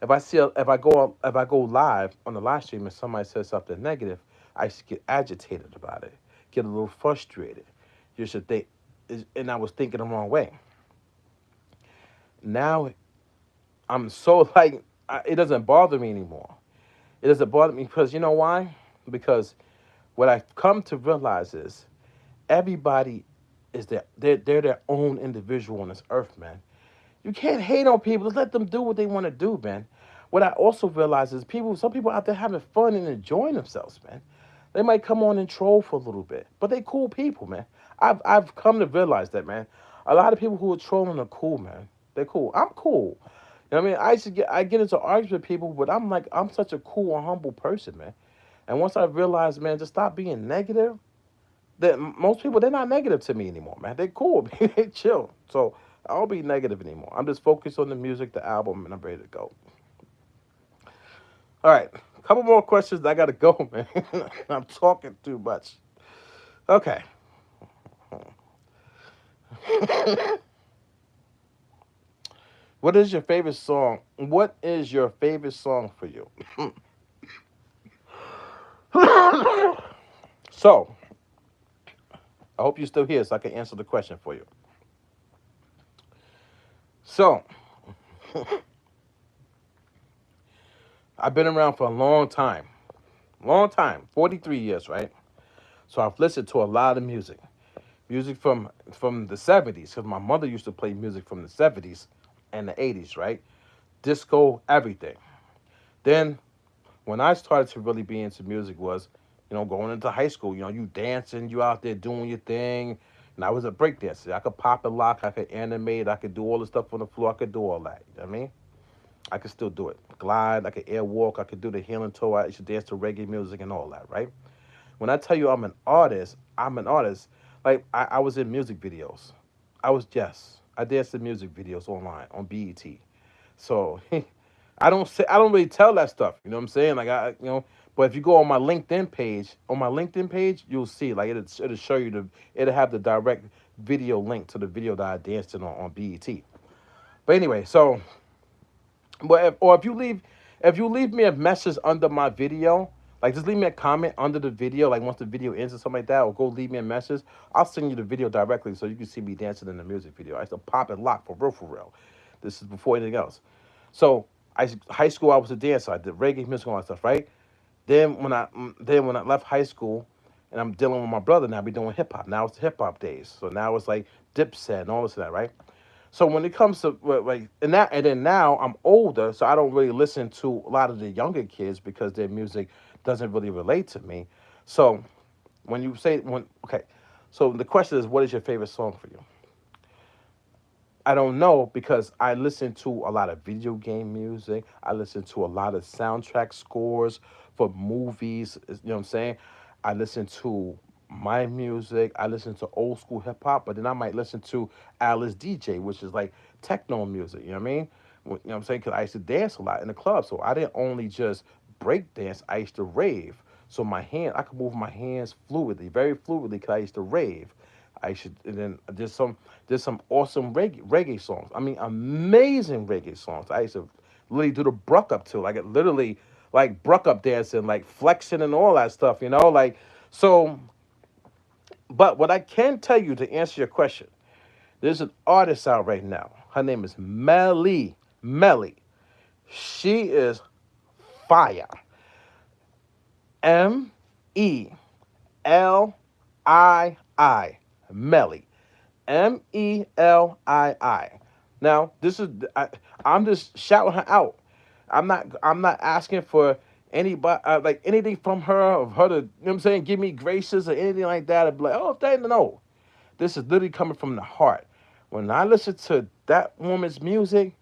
If I go live on the live stream and somebody says something negative, I used to get agitated about it, get a little frustrated. You should think, and I was thinking the wrong way. Now I'm so like it doesn't bother me anymore. It doesn't bother me because you know why? Because what I've come to realize is everybody is they're their own individual on this earth, man. You can't hate on people. Just let them do what they want to do, man. What I also realize is some people out there having fun and enjoying themselves, man. They might come on and troll for a little bit, but they cool people, man. I've come to realize that, man. A lot of people who are trolling are cool, man. They're cool. I'm cool. You know what I mean? I get into arguments with people, but I'm such a cool and humble person, man. And once I realized, man, just stop being negative. That most people they're not negative to me anymore, man. They're cool, they chill. So I don't be negative anymore. I'm just focused on the music, the album, and I'm ready to go. All right, a couple more questions. I gotta go, man. I'm talking too much. Okay. What is your favorite song? What is your favorite song for you? So I hope you're still here so I can answer the question for you. So I've been around for a long time, 43 years, right? So I've listened to a lot of music, music from the 70s, because my mother used to play music from the 70s and the 80s, right? Disco, everything. Then when I started to really be into music was, going into high school. You dancing, you out there doing your thing. And I was a break dancer. I could pop and lock, I could animate, I could do all the stuff on the floor, I could do all that. You know what I mean? I could still do it. Glide, I could airwalk, I could do the healing toe, I used to dance to reggae music and all that, right? When I tell you I'm an artist, I'm an artist. Like I was in music videos. I danced in music videos online on BET. So I don't really tell that stuff. You know what I'm saying? Like but if you go on my LinkedIn page, you'll see like it'll show you it'll have the direct video link to the video that I danced in on BET. But anyway, so if you leave me a message under my video, like just leave me a comment under the video, like once the video ends or something like that, or go leave me a message. I'll send you the video directly so you can see me dancing in the music video. I used to pop and lock for real, for real. This is before anything else. So high school I was a dancer. I did reggae music and all that stuff, right? Then when I left high school, and I'm dealing with my brother now, we doing hip hop. Now it's the hip hop days. So now it's like Dipset and all this and that, right? So when it comes to like and then now I'm older, so I don't really listen to a lot of the younger kids because their music doesn't really relate to me. So when you say when okay, so the question is, what is your favorite song for you? I don't know because I listen to a lot of video game music. I listen to a lot of soundtrack scores for movies. You know what I'm saying? I listen to my music. I listen to old school hip hop, but then I might listen to Alice DJ, which is like techno music. You know what I mean? You know what I'm saying? Because I used to dance a lot in the club, so I didn't only just break dance. I used to rave. So I could move my hands fluidly, very fluidly, because I used to rave. I should, and then there's some awesome reggae songs. I mean, amazing reggae songs. I used to literally do the bruck up to, like it literally, like bruck up dancing, like flexing and all that stuff. Like so. But what I can tell you to answer your question, there's an artist out right now. Her name is Melly. Melly. She is fire. Melii. Melly. Melii. Now, I'm just shouting her out. I'm not asking for anybody like anything from her of her to you know what I'm saying give me graces or anything like that. I'd be like, oh, they no. This is literally coming from the heart. When I listen to that woman's music,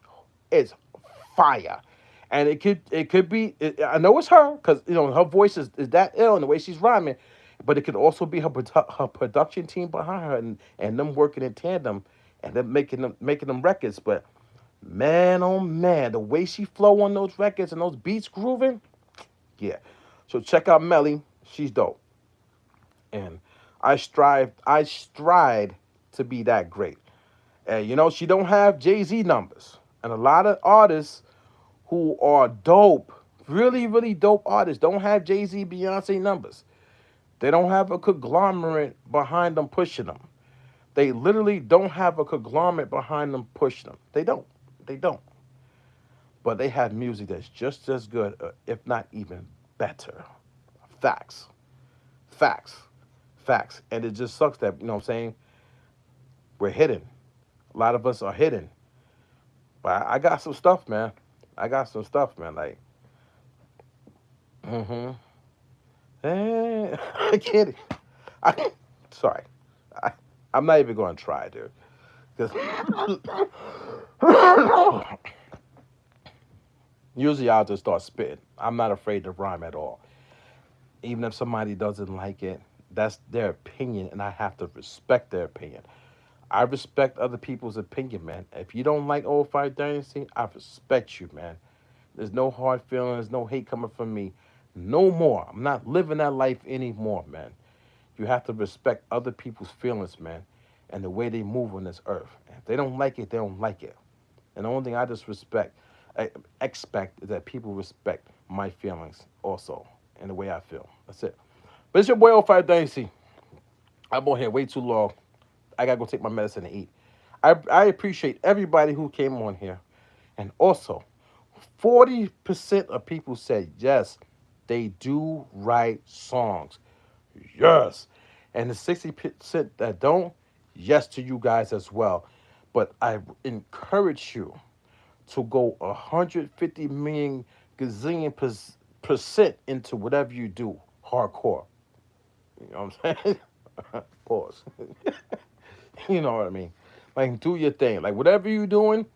it's fire. And it could be I know it's her because her voice is that ill and the way she's rhyming, but it could also be her production team behind her and them working in tandem and them making them records. But man, oh man, the way she flow on those records and those beats grooving, yeah. So check out Melly, she's dope, and I stride to be that great. And she don't have Jay-Z numbers, and a lot of artists who are dope, really, really dope artists, don't have Jay Z, Beyonce numbers. They don't have a conglomerate behind them pushing them. They literally don't have a conglomerate behind them pushing them. They don't. They don't. But they have music that's just as good, if not even better. Facts. Facts. Facts. And it just sucks that, what I'm saying, we're hidden. A lot of us are hidden. But I got some stuff, man. I got some stuff, man. Like, mm-hmm. I can't. I sorry. I, I'm not even going to try, dude. Because usually I'll just start spitting. I'm not afraid to rhyme at all. Even if somebody doesn't like it, that's their opinion, and I have to respect their opinion. I respect other people's opinion, man. If you don't like oO5 Dynasty, I respect you, man. There's no hard feelings, no hate coming from me. No more. I'm not living that life anymore, man. You have to respect other people's feelings, man, and the way they move on this earth. If they don't like it, they don't like it. And the only thing I just expect is that people respect my feelings also and the way I feel. That's it. But it's your boy oO5 Dynasty. I'm on here way too long. I gotta go take my medicine and eat. I appreciate everybody who came on here. And also, 40% of people said yes, they do write songs. Yes. And the 60% that don't, yes to you guys as well. But I encourage you to go 150 million gazillion percent into whatever you do hardcore. You know what I'm saying? Pause. You know what I mean? Like, do your thing. Like, whatever you're doing,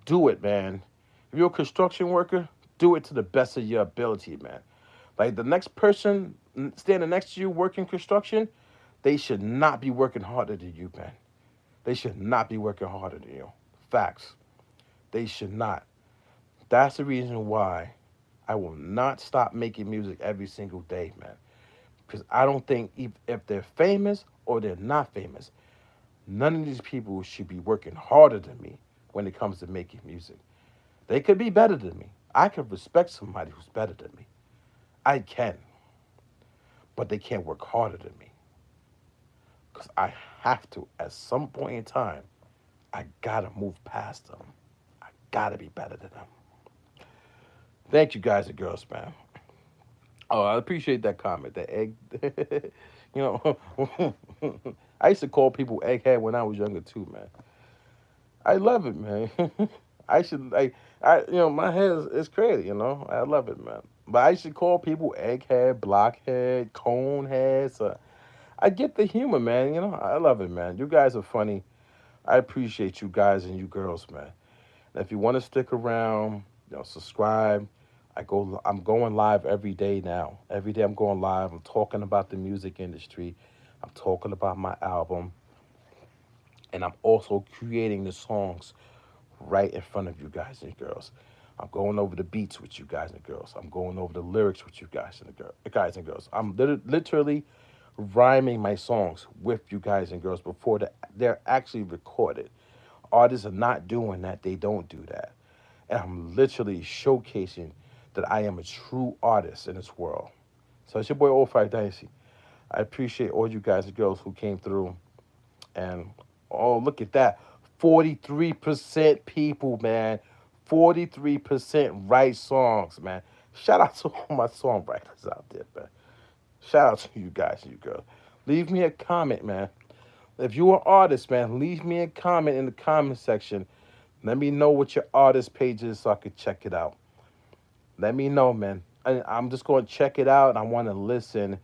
do it, man. If you're a construction worker, do it to the best of your ability, man. Like, the next person standing next to you working construction, they should not be working harder than you, man. They should not be working harder than you. Facts. They should not. That's the reason why I will not stop making music every single day, man. Because I don't think if they're famous or they're not famous, none of these people should be working harder than me when it comes to making music. They could be better than me. I could respect somebody who's better than me. I can. But they can't work harder than me. Because I have to, at some point in time, I gotta move past them. I gotta be better than them. Thank you guys and girls, man. Oh, I appreciate that comment. The egg, you know, I used to call people egghead when I was younger too, man. I love it, man. I should my head is crazy, I love it, man. But I should call people egghead, blockhead, conehead. So I get the humor, man. I love it, man. You guys are funny. I appreciate you guys and you girls, man. And if you want to stick around, subscribe. I'm going live every day now. Every day I'm going live. I'm talking about the music industry. I'm talking about my album. And I'm also creating the songs right in front of you guys and girls. I'm going over the beats with you guys and girls. I'm going over the lyrics with you guys and girls. I'm literally rhyming my songs with you guys and girls before they're actually recorded. Artists are not doing that. They don't do that. And I'm literally showcasing that I am a true artist in this world. So it's your boy oO5 Dynasty. I appreciate all you guys and girls who came through. And oh, look at that. 43% people, man. 43% write songs, man. Shout out to all my songwriters out there, man. Shout out to you guys and you girls. Leave me a comment, man. If you're an artist, man, leave me a comment in the comment section. Let me know what your artist page is so I could check it out. Let me know, man. I'm just going to check it out. I want to listen.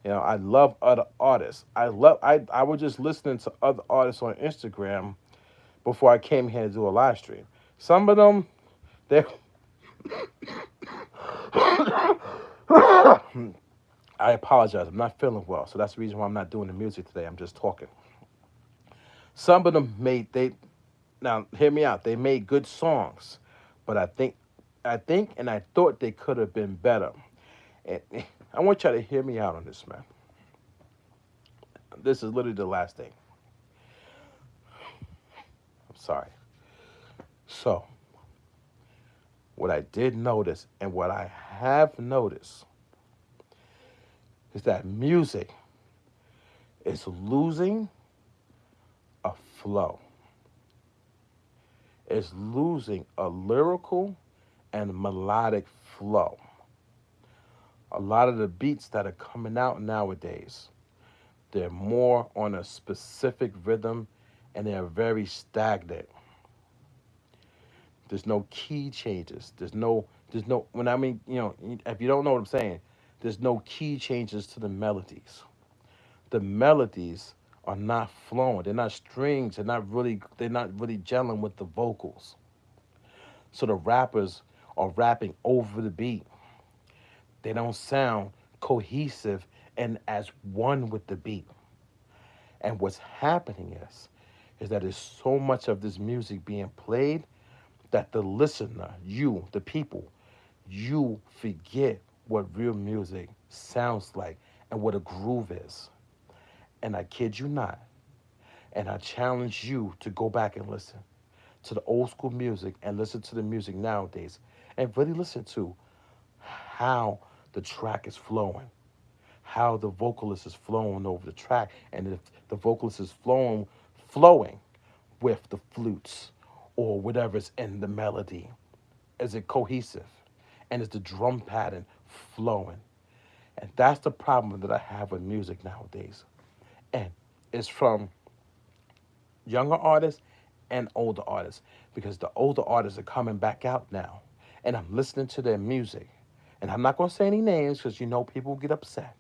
You know, I love other artists. I was just listening to other artists on Instagram before I came here to do a live stream. Some of them, they I apologize. I'm not feeling well, so that's the reason why I'm not doing the music today. I'm just talking. Some of them made they now hear me out. They made good songs, but I think, and I thought they could have been better. And I want y'all to hear me out on this, man. This is literally the last thing. I'm sorry. So, what I did notice, and what I have noticed, is that music is losing a flow. It's losing a lyrical and melodic flow. A lot of the beats that are coming out nowadays, they're more on a specific rhythm and they're very stagnant. There's no key changes. There's no, when I mean, if you don't know what I'm saying, there's no key changes to the melodies. The melodies are not flowing. They're not strings. They're not really gelling with the vocals. So the rappers are rapping over the beat. They don't sound cohesive and as one with the beat. And what's happening is that there's so much of this music being played that the listener, you, the people, you forget what real music sounds like and what a groove is. And I kid you not. And I challenge you to go back and listen to the old school music and listen to the music nowadays and really listen to how the track is flowing, how the vocalist is flowing over the track, and if the vocalist is flowing with the flutes or whatever's in the melody. Is it cohesive? And is the drum pattern flowing? And that's the problem that I have with music nowadays. And it's from younger artists and older artists because the older artists are coming back out now. And I'm listening to their music. And I'm not going to say any names because people get upset.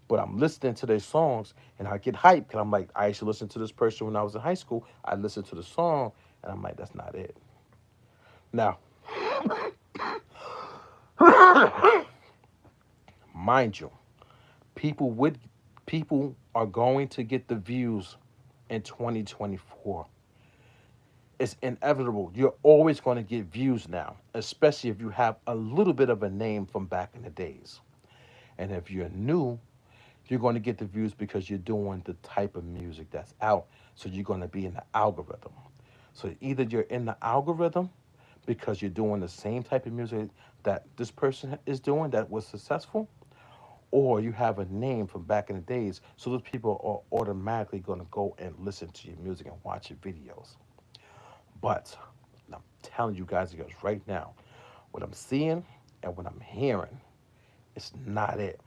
But I'm listening to their songs and I get hyped because I'm like, I used to listen to this person when I was in high school. I listened to the song and I'm like, that's not it. Now, mind you, people would people are going to get the views in 2024. It's inevitable. You're always going to get views now, especially if you have a little bit of a name from back in the days. And if you're new, you're going to get the views because you're doing the type of music that's out. So you're going to be in the algorithm. So either you're in the algorithm because you're doing the same type of music that this person is doing that was successful, or you have a name from back in the days. So those people are automatically going to go and listen to your music and watch your videos. But I'm telling you guys right now, what I'm seeing and what I'm hearing, it's not it.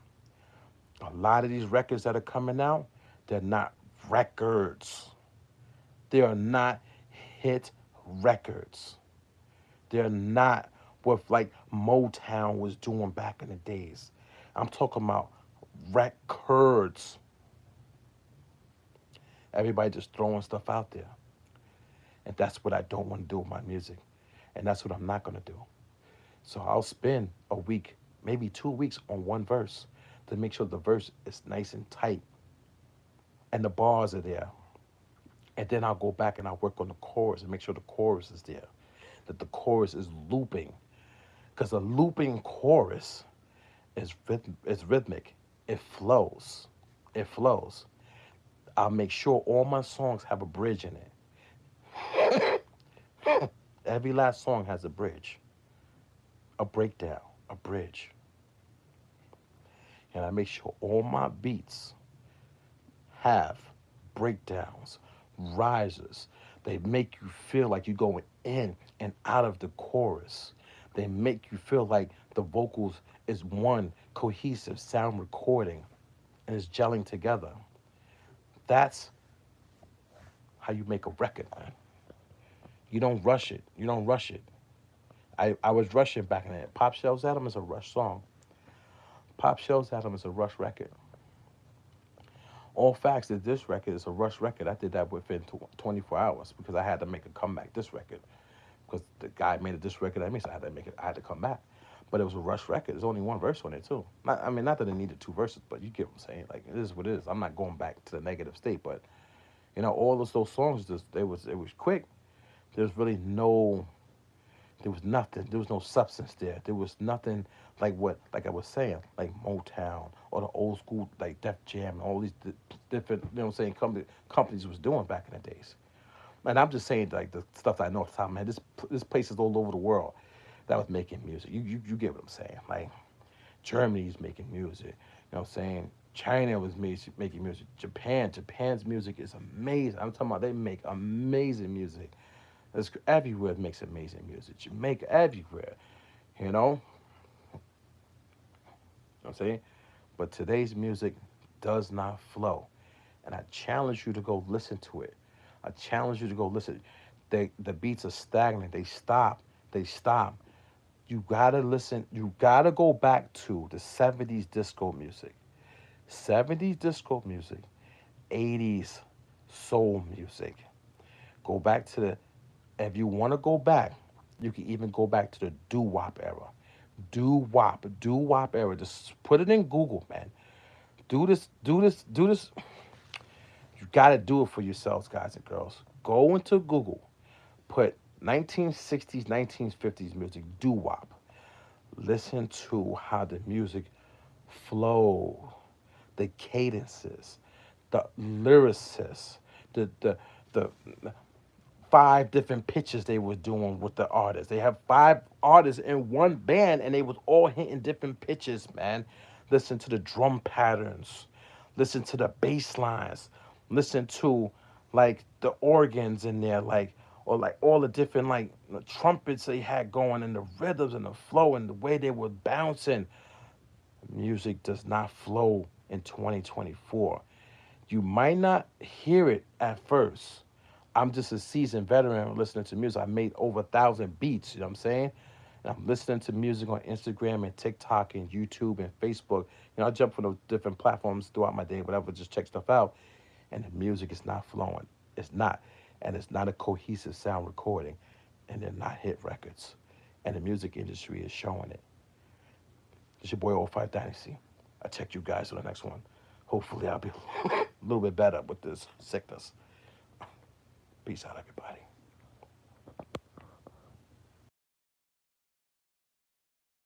A lot of these records that are coming out, they're not records. They are not hit records. They're not what like Motown was doing back in the days. I'm talking about records. Everybody just throwing stuff out there. And that's what I don't want to do with my music. And that's what I'm not going to do. So I'll spend a week, maybe 2 weeks on one verse to make sure the verse is nice and tight and the bars are there. And then I'll go back and I'll work on the chorus and make sure the chorus is there, that the chorus is looping. Because a looping chorus is rhythmic. It flows. It flows. I'll make sure all my songs have a bridge in it. Every last song has a bridge, a breakdown, a bridge. And I make sure all my beats have breakdowns, rises. They make you feel like you're going in and out of the chorus. They make you feel like the vocals is one cohesive sound recording and it's gelling together. That's how you make a record, man. You don't rush it. You don't rush it. I was rushing back in it. Pop Shells Adam is a rush song. Pop Shells Adam is a rush record. All Facts is this record is a rush record. I did that within 24 hours because I had to make a comeback this record because the guy made a this record at me, so I had to make it. I had to come back, but it was a rush record. There's only one verse on it too. I mean, not that it needed two verses, but you get what I'm saying. Like it is what it is. I'm not going back to the negative state, but all those songs just it was quick. There's really no there was nothing. There was no substance there. There was nothing like I was saying, like Motown or the old school, like Def Jam, and all these different, what I'm saying, companies was doing back in the days. And I'm just saying, like, the stuff that I know off the top of my head. This places all over the world that was making music. You get what I'm saying? Like, Germany's making music. You know what I'm saying? China was making music. Japan's music is amazing. I'm talking about they make amazing music. It's everywhere makes amazing music. Jamaica, everywhere. You know? You know what I'm saying? But today's music does not flow. And I challenge you to go listen to it. I challenge you to go listen. The beats are stagnant. They stop. They stop. You gotta listen. You gotta go back to the 70s disco music. 70s disco music. 80s soul music. Go back to the if you want to go back, you can even go back to the doo-wop era. Doo-wop era. Just put it in Google, man. Do this. You got to do it for yourselves, guys and girls. Go into Google, put 1960s, 1950s music, doo-wop. Listen to how the music flow, the cadences, the lyricists, the five different pitches they were doing with the artists. They have five artists in one band and they was all hitting different pitches, man. Listen to the drum patterns. Listen to the bass lines. Listen to like the organs in there, or like all the different like the trumpets they had going and the rhythms and the flow and the way they were bouncing. Music does not flow in 2024. You might not hear it at first. I'm just a seasoned veteran listening to music. I made over 1,000 beats, you know what I'm saying? And I'm listening to music on Instagram and TikTok and YouTube and Facebook. I jump from those different platforms throughout my day, whatever, just check stuff out. And the music is not flowing. It's not. And it's not a cohesive sound recording. And they're not hit records. And the music industry is showing it. It's your boy oO5 Dynasty. I'll check you guys on the next one. Hopefully I'll be a little bit better with this sickness. Peace out, everybody.